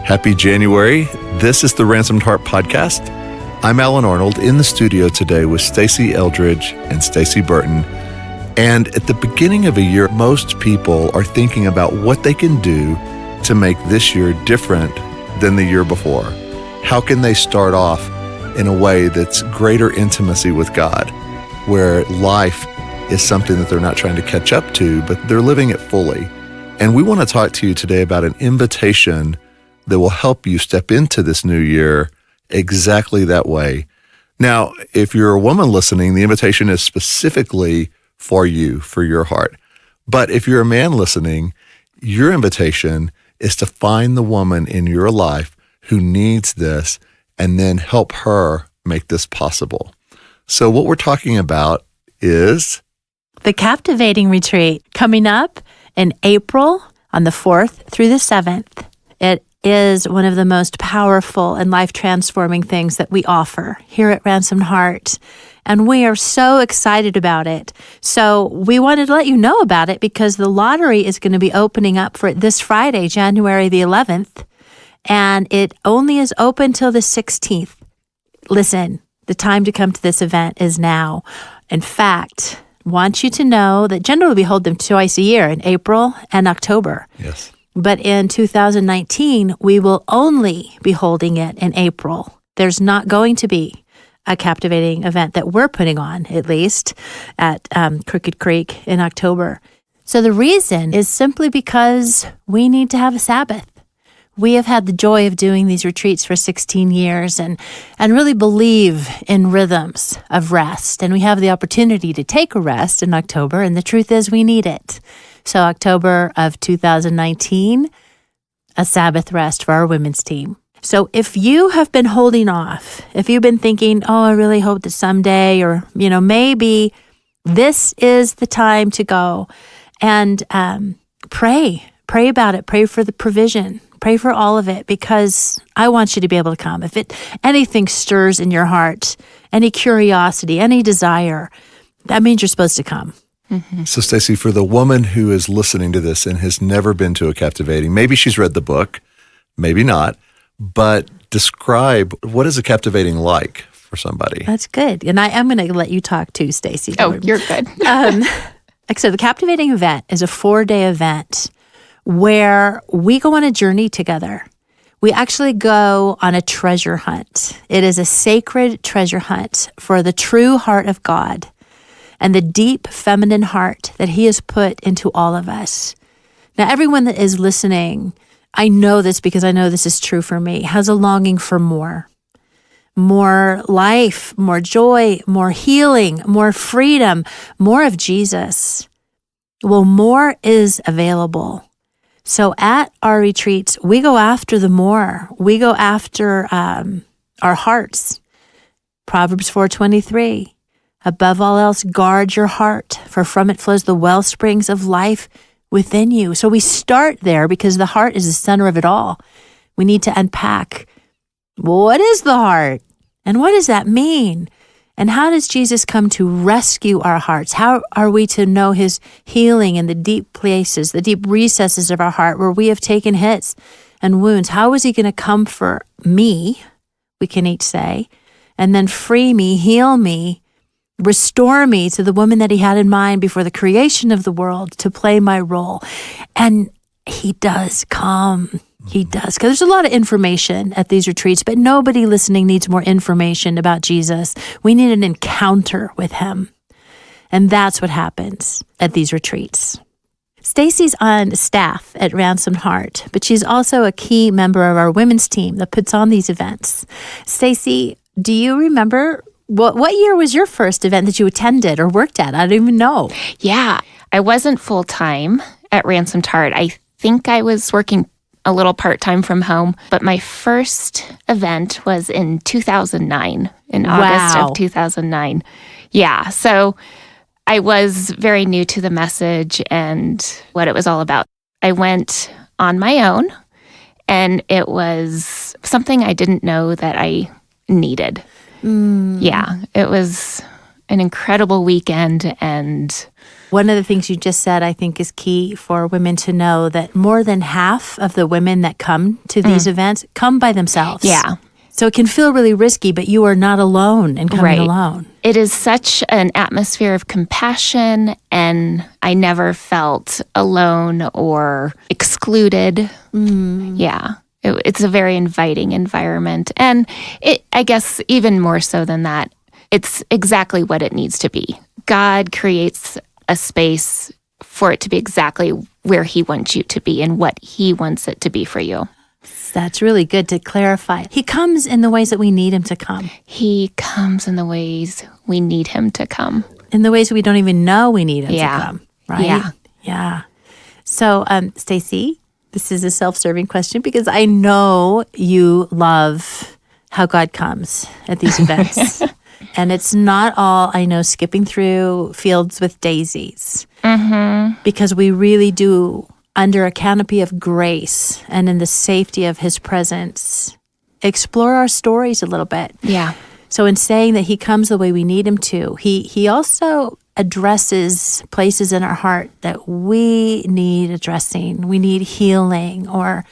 Happy January. This is the Ransomed Heart Podcast. I'm Allen Arnold in the studio today with Stacey Eldredge and Stacey Burton. And at the beginning of a year, most people are thinking about what they can do to make this year different than the year before. How can they start off in a way that's greater intimacy with God, where life is something that they're not trying to catch up to, but they're living it fully. And we want to talk to you today about an invitation that will help you step into this new year exactly that way. Now, if you're a woman listening, the invitation is specifically for you, for your heart. But if you're a man listening, your invitation is to find the woman in your life who needs this and then help her make this possible. So what we're talking about is the Captivating Retreat coming up in April on the 4th through the 7th. It is one of the most powerful and life-transforming things that we offer here at Ransomed Heart. And we are so excited about it. So we wanted to let you know about it because the lottery is going to be opening up for it this Friday, January the 11th. And it only is open till the 16th. Listen, the time to come to this event is now. In fact, want you to know that generally we hold them twice a year in April and October. Yes. But in 2019, we will only be holding it in April. There's not going to be a captivating event that we're putting on, at least, at Crooked Creek in October. So the reason is simply because we need to have a Sabbath. We have had the joy of doing these retreats for 16 years and really believe in rhythms of rest. And we have the opportunity to take a rest in October, and the truth is we need it. So October of 2019, a Sabbath rest for our women's team. So if you have been holding off, if you've been thinking, oh, I really hope that someday, or, maybe this is the time to go, and pray about it, pray for the provision, pray for all of it, because I want you to be able to come. If anything stirs in your heart, any curiosity, any desire, that means you're supposed to come. Mm-hmm. So, Stacey, for the woman who is listening to this and has never been to a captivating, maybe she's read the book, maybe not, but describe what is a captivating like for somebody. That's good. And I am going to let you talk too, Stacey. Oh, you're good. So the captivating event is a 4-day event where we go on a journey together. We actually go on a treasure hunt. It is a sacred treasure hunt for the true heart of God and the deep feminine heart that He has put into all of us. Now, everyone that is listening, I know this because I know this is true for me, has a longing for more life, more joy, more healing, more freedom, more of Jesus. Well, more is available. So at our retreats, we go after the more. We go after our hearts. Proverbs 4:23. Above all else, guard your heart, for from it flows the well springs of life within you. So we start there because the heart is the center of it all. We need to unpack, what is the heart? And what does that mean? And how does Jesus come to rescue our hearts? How are we to know His healing in the deep places, the deep recesses of our heart where we have taken hits and wounds? How is He going to comfort me, we can each say, and then free me, heal me, restore me to the woman that He had in mind before the creation of the world to play my role? And He does come. He does. Because there's a lot of information at these retreats, but nobody listening needs more information about Jesus. We need an encounter with Him. And that's what happens at these retreats. Stacey's on staff at Ransomed Heart, but she's also a key member of our women's team that puts on these events. Stacey, do you remember what year was your first event that you attended or worked at? I don't even know. Yeah, I wasn't full-time at Ransomed Heart. I think I was working a little part-time from home, but my first event was in 2009, in August of 2009. Yeah, so I was very new to the message and what it was all about. I went on my own, and it was something I didn't know that I needed. Yeah, it was an incredible weekend, and One of the things you just said, I think, is key for women to know that more than half of the women that come to these events come by themselves. Yeah. So it can feel really risky, but you are not alone in coming alone. It is such an atmosphere of compassion, and I never felt alone or excluded. Yeah. It's a very inviting environment. And I guess even more so than that, it's exactly what it needs to be. God creates a space for it to be exactly where he wants you to be and what he wants it to be for you. That's really good to clarify. He comes in the ways that we need him to come. He comes in the ways we need him to come. In the ways we don't even know we need him to come, right? Yeah. Yeah. So, Stacey, this is a self-serving question because I know you love how God comes at these events. And it's not all, I know, skipping through fields with daisies. Because we really do, under a canopy of grace and in the safety of his presence, explore our stories a little bit. Yeah. So in saying that he comes the way we need him to, he also addresses places in our heart that we need addressing. We need healing, or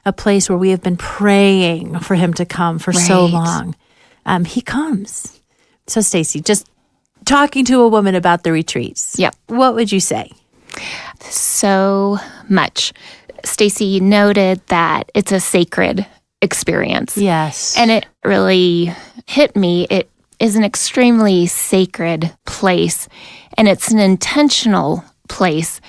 a place where we have been praying for him to come for so long. He comes. So Stacey, just talking to a woman about the retreats, what would you say? So much. Stacey noted that it's a sacred experience. Yes. And it really hit me. It is an extremely sacred place, and it's an intentional place.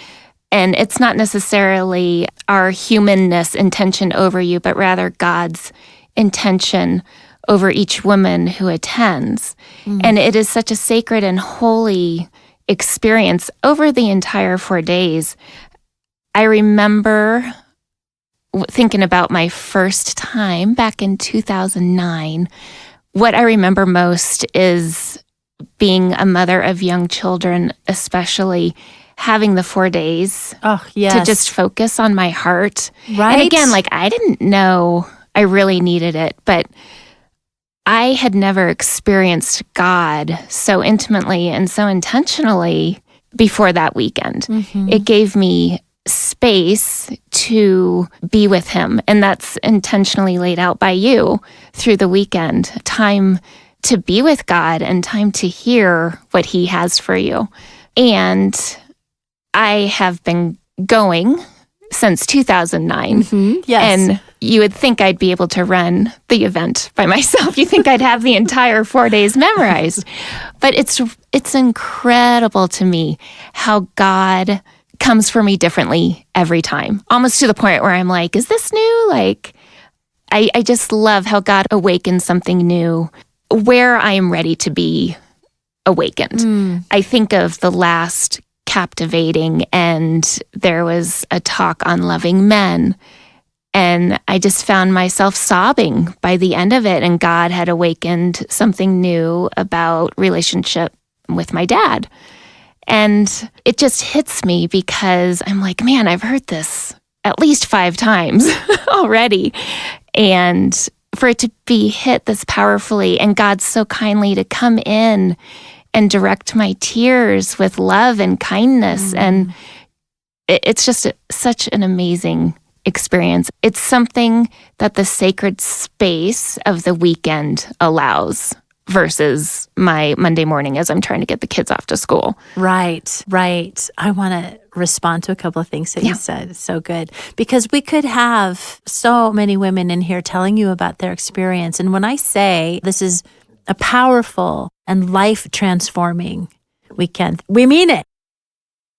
And it's not necessarily our humanness intention over you, but rather God's intention over each woman who attends. And it is such a sacred and holy experience over the entire 4 days. I remember thinking about my first time back in 2009. What I remember most is being a mother of young children, especially having the 4 days to just focus on my heart. Right. And again, I didn't know I really needed it, but I had never experienced God so intimately and so intentionally before that weekend. It gave me space to be with him, and that's intentionally laid out by you through the weekend. Time to be with God and time to hear what he has for you. And I have been going since 2009. Yes. And you would think I'd be able to run the event by myself. You think I'd have the entire 4 days memorized. But it's incredible to me how God comes for me differently every time, almost to the point where I'm like, is this new? I just love how God awakens something new where I am ready to be awakened. I think of the last Captivating, and there was a talk on loving men. And I just found myself sobbing by the end of it. And God had awakened something new about relationship with my dad. And it just hits me because I'm like, man, I've heard this at least 5 times already. And for it to be hit this powerfully, and God so kindly to come in and direct my tears with love and kindness. And it's just such an amazing experience. It's something that the sacred space of the weekend allows versus my Monday morning as I'm trying to get the kids off to school. Right. I want to respond to a couple of things that you said. It's so good. Because we could have so many women in here telling you about their experience. And when I say this is a powerful and life-transforming weekend, we mean it.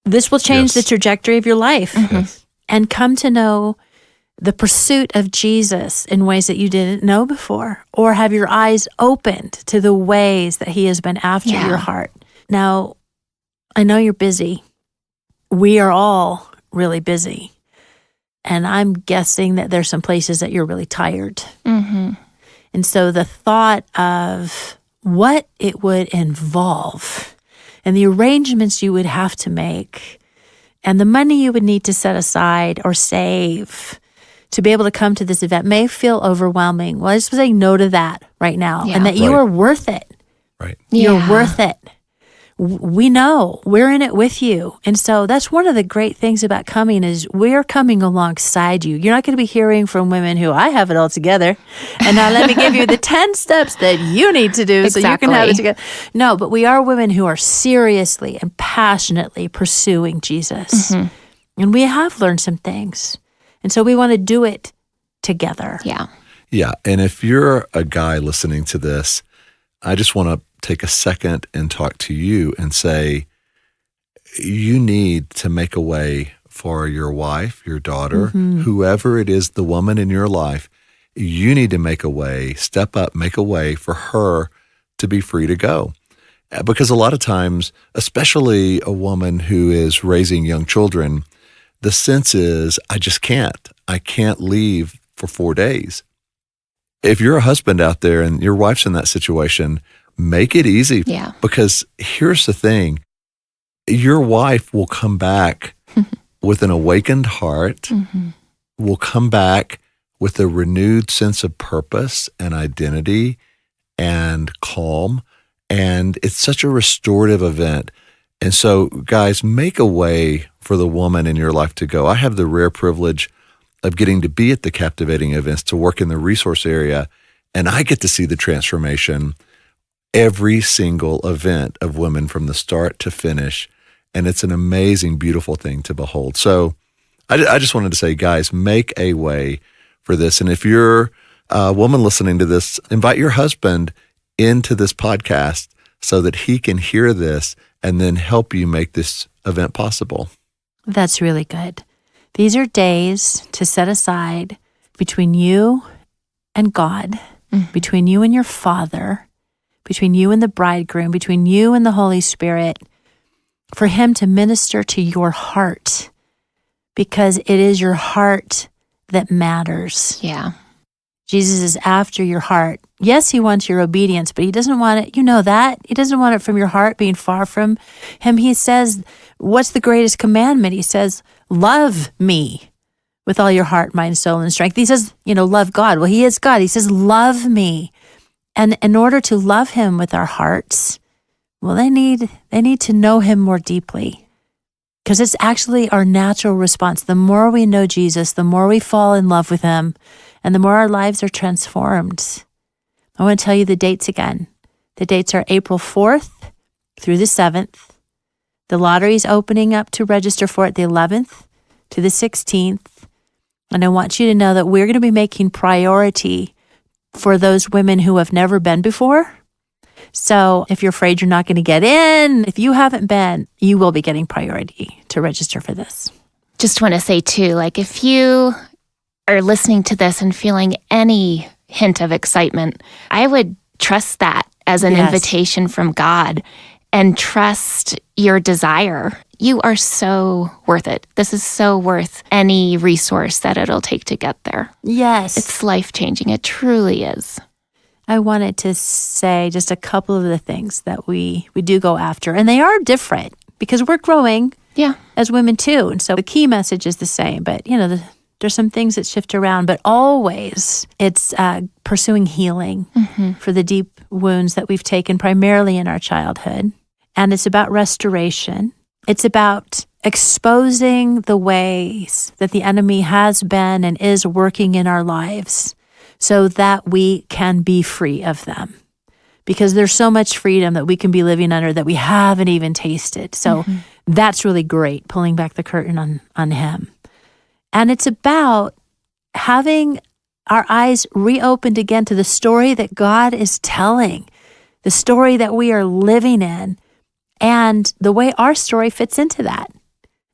This will change the trajectory of your life. And come to know the pursuit of Jesus in ways that you didn't know before, or have your eyes opened to the ways that he has been after your heart. Now, I know you're busy. We are all really busy. And I'm guessing that there's some places that you're really tired. And so the thought of what it would involve and the arrangements you would have to make and the money you would need to set aside or save to be able to come to this event may feel overwhelming. Well, I just say no to that right now, and that you are worth it. Right. You're worth it. we know we're in it with you. And so that's one of the great things about coming is we're coming alongside you. You're not going to be hearing from women who, I have it all together. And now let me give you the 10 steps that you need to do so you can have it together. No, but we are women who are seriously and passionately pursuing Jesus. And we have learned some things. And so we want to do it together. Yeah. Yeah. And if you're a guy listening to this, I just want to take a second and talk to you and say, you need to make a way for your wife, your daughter, whoever it is, the woman in your life. You need to make a way, step up, make a way for her to be free to go. Because a lot of times, especially a woman who is raising young children, the sense is, I just can't. I can't leave for 4 days. If you're a husband out there and your wife's in that situation, make it easy. Yeah. Because here's the thing, your wife will come back with an awakened heart, will come back with a renewed sense of purpose and identity and calm. And it's such a restorative event. And so, guys, make a way for the woman in your life to go. I have the rare privilege of getting to be at the captivating events, to work in the resource area, and I get to see the transformation every single event of women from the start to finish. And it's an amazing, beautiful thing to behold. So I just wanted to say, guys, make a way for this. And if you're a woman listening to this, invite your husband into this podcast so that he can hear this and then help you make this event possible. That's really good. These are days to set aside between you and God, between you and your Father, between you and the bridegroom, between you and the Holy Spirit, for him to minister to your heart, because it is your heart that matters. Yeah. Jesus is after your heart. Yes, he wants your obedience, but he doesn't want it, you know that. He doesn't want it from your heart being far from him. He says, what's the greatest commandment? He says, love me with all your heart, mind, soul, and strength. He says, love God. Well, he is God. He says, love me. And in order to love him with our hearts, well, they need to know him more deeply, because it's actually our natural response. The more we know Jesus, the more we fall in love with him, and the more our lives are transformed. I want to tell you the dates again. The dates are April 4th through the 7th. The lottery is opening up to register for it the 11th to the 16th. And I want you to know that we're going to be making priority for those women who have never been before. So if you're afraid you're not going to get in, if you haven't been, you will be getting priority to register for this. Just want to say too, if you are listening to this and feeling any hint of excitement, I would trust that as an invitation from God and trust your desire. You are so worth it. This is so worth any resource that it'll take to get there. Yes. It's life-changing. It truly is. I wanted to say just a couple of the things that we do go after, and they are different because we're growing as women too. And so the key message is the same, but there's some things that shift around, but always it's pursuing healing for the deep wounds that we've taken primarily in our childhood. And it's about restoration. It's about exposing the ways that the enemy has been and is working in our lives so that we can be free of them. Because there's so much freedom that we can be living under that we haven't even tasted. So that's really great, pulling back the curtain on him. And it's about having our eyes reopened again to the story that God is telling, the story that we are living in, and the way our story fits into that.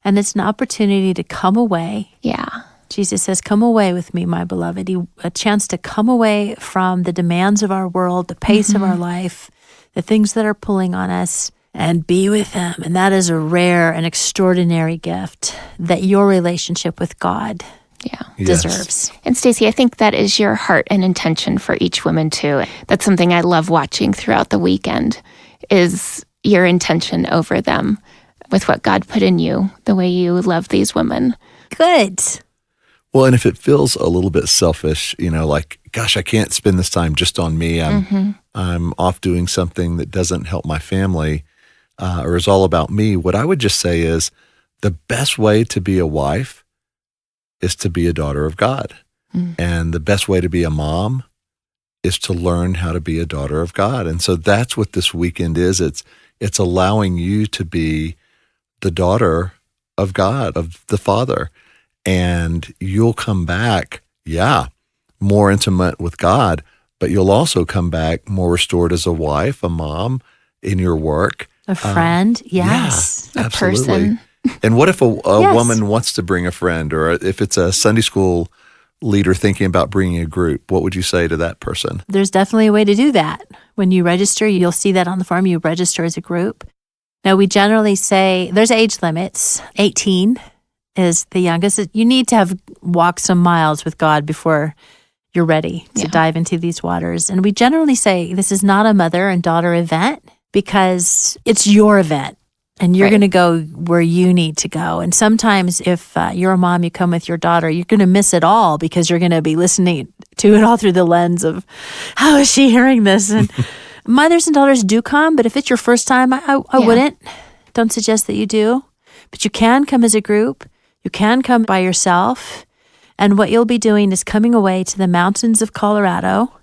And it's an opportunity to come away. Yeah. Jesus says, come away with me, my beloved. A chance to come away from the demands of our world, the pace of our life, the things that are pulling on us, and be with him. And that is a rare and extraordinary gift that your relationship with God deserves. And Stacey, I think that is your heart and intention for each woman too. That's something I love watching throughout the weekend, is your intention over them with what God put in you, the way you love these women. Good. Well, and if it feels a little bit selfish, gosh, I can't spend this time just on me. I'm off doing something that doesn't help my family. or is all about me, what I would just say is the best way to be a wife is to be a daughter of God. And the best way to be a mom is to learn how to be a daughter of God. And so that's what this weekend is. It's allowing you to be the daughter of God, of the Father. And you'll come back, more intimate with God, but you'll also come back more restored as a wife, a mom, in your work. A friend, yes. Yeah, A absolutely. person. And what if a Yes. woman wants to bring a friend, or if it's a Sunday school leader thinking about bringing a group, what would you say to that person? There's definitely a way to do that. When you register, you'll see that on the form. You register as a group. Now, we generally say there's age limits. 18 is the youngest. You need to have walked some miles with God before you're ready to dive into these waters. And we generally say this is not a mother and daughter event because it's your event. And you're going to go where you need to go. And sometimes if you're a mom, you come with your daughter, you're going to miss it all because you're going to be listening to it all through the lens of, how is she hearing this? And mothers and daughters do come, but if it's your first time, I wouldn't. Don't suggest that you do. But you can come as a group. You can come by yourself. And what you'll be doing is coming away to the mountains of Colorado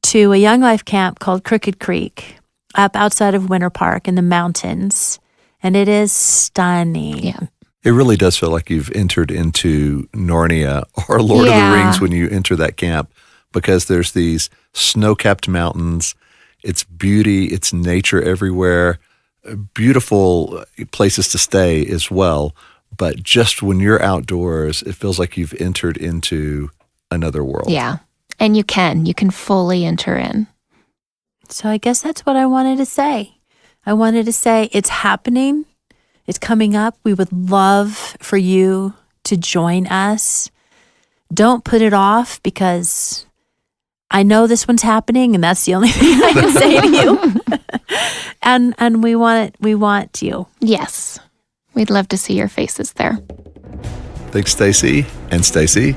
to a Young Life camp called Crooked Creek up outside of Winter Park in the mountains. And it is stunning. Yeah. It really does feel like you've entered into Narnia or Lord of the Rings when you enter that camp, because there's these snow-capped mountains. It's beauty, it's nature everywhere, beautiful places to stay as well. But just when you're outdoors, it feels like you've entered into another world. Yeah. And you can fully enter in. So I guess that's what I wanted to say. I wanted to say it's happening. It's coming up. We would love for you to join us. Don't put it off, because I know this one's happening and that's the only thing I can say to you. And we want you. Yes. We'd love to see your faces there. Thanks, Stacey and Stacey.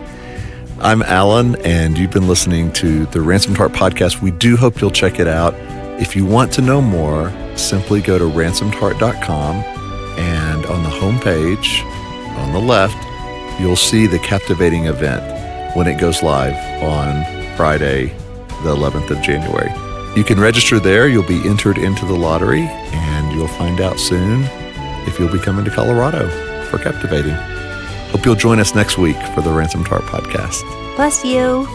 I'm Alan, and you've been listening to the Ransomed Heart podcast. We do hope you'll check it out. If you want to know more, simply go to ransomedheart.com, and on the homepage on the left, you'll see the captivating event when it goes live on Friday, the 11th of January. You can register there. You'll be entered into the lottery, and you'll find out soon if you'll be coming to Colorado for Captivating. Hope you'll join us next week for the Ransomed Heart podcast. Bless you.